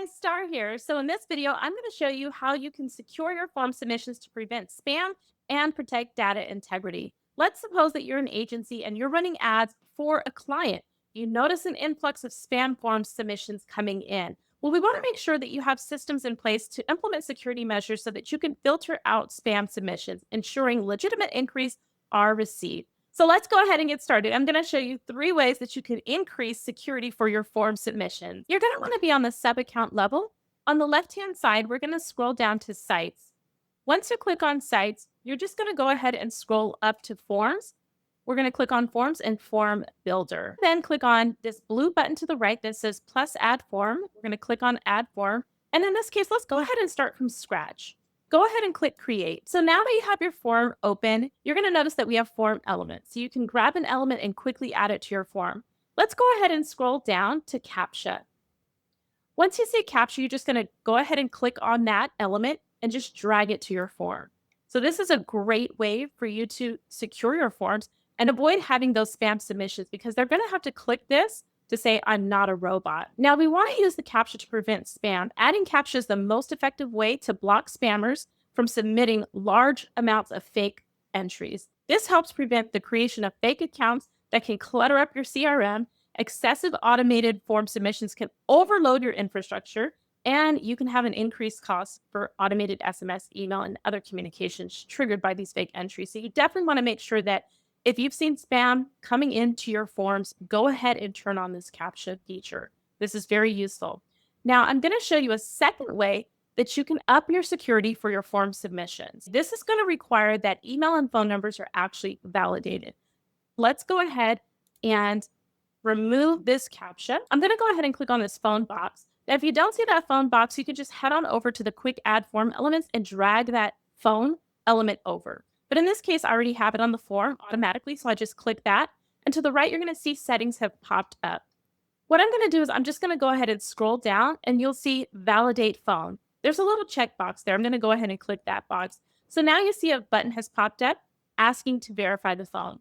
guys, Star here. So in this video, I'm going to show you how you can secure your form submissions to prevent spam and protect data integrity. Let's suppose that you're an agency and you're running ads for a client. You notice an influx of spam form submissions coming in. Well, we want to make sure that you have systems in place to implement security measures so that you can filter out spam submissions, ensuring legitimate inquiries are received. So let's go ahead and get started. I'm going to show you 3 ways that you can increase security for your form submissions. You're going to want to be on the sub-account level. On the left-hand side, we're going to scroll down to Sites. Once you click on Sites, you're just going to go ahead and scroll up to Forms. We're going to click on Forms and Form Builder. Then click on this blue button to the right that says Plus Add Form. We're going to click on Add Form. And in this case, let's go ahead and start from scratch. Go ahead and click Create. So now that you have your form open, you're going to notice that we have form elements. So you can grab an element and quickly add it to your form. Let's go ahead and scroll down to Captcha. Once you see Captcha, you're just going to go ahead and click on that element and just drag it to your form. So this is a great way for you to secure your forms and avoid having those spam submissions because they're going to have to click this to say, I'm not a robot. Now, we want to use the Captcha to prevent spam. Adding Captcha is the most effective way to block spammers from submitting large amounts of fake entries. This helps prevent the creation of fake accounts that can clutter up your CRM. Excessive automated form submissions can overload your infrastructure, and you can have an increased cost for automated SMS, email, and other communications triggered by these fake entries. So you definitely want to make sure that if you've seen spam coming into your forms, go ahead and turn on this Captcha feature. This is very useful. Now, I'm going to show you a second way that you can up your security for your form submissions. This is going to require that email and phone numbers are actually validated. Let's go ahead and remove this Captcha. I'm going to go ahead and click on this phone box. Now, if you don't see that phone box, you can just head on over to the quick add form elements and drag that phone element over. But in this case, I already have it on the form automatically, so I just click that. And to the right, you're going to see settings have popped up. What I'm going to do is I'm just going to go ahead and scroll down, and you'll see validate phone. There's a little checkbox there. I'm going to go ahead and click that box. So now you see a button has popped up asking to verify the phone.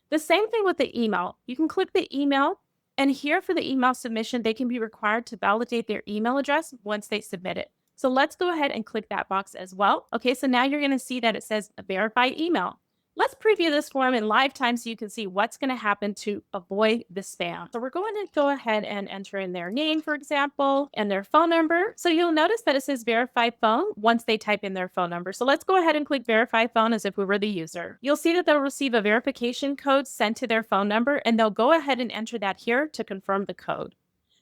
The same thing with the email. You can click the email, and here for the email submission, they can be required to validate their email address once they submit it. So let's go ahead and click that box as well. Okay, so now you're going to see that it says verify email. Let's preview this form in live time so you can see what's going to happen to avoid the spam. So we're going to go ahead and enter in their name, for example, and their phone number. So you'll notice that it says verify phone once they type in their phone number. So let's go ahead and click verify phone as if we were the user. You'll see that they'll receive a verification code sent to their phone number, and they'll go ahead and enter that here to confirm the code.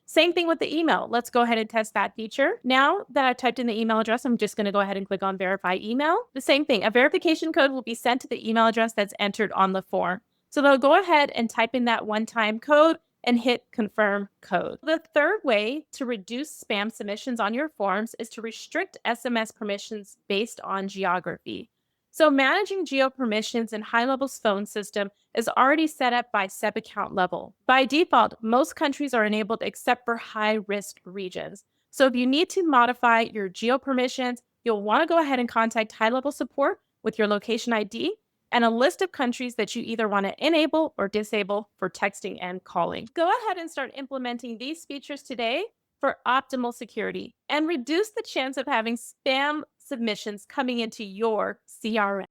Same thing with the email. Let's go ahead and test that feature. Now that I've typed in the email address, I'm just going to go ahead and click on verify email. The same thing, a verification code will be sent to the email address that's entered on the form. So they'll go ahead and type in that one-time code and hit confirm code. The third way to reduce spam submissions on your forms is to restrict SMS permissions based on geography. So managing geo permissions in high-level's phone system is already set up by sub-account level. By default, most countries are enabled except for high-risk regions. So if you need to modify your geo permissions, you'll want to go ahead and contact high-level support with your location ID and a list of countries that you either want to enable or disable for texting and calling. Go ahead and start implementing these features today for optimal security and reduce the chance of having spam submissions coming into your CRM.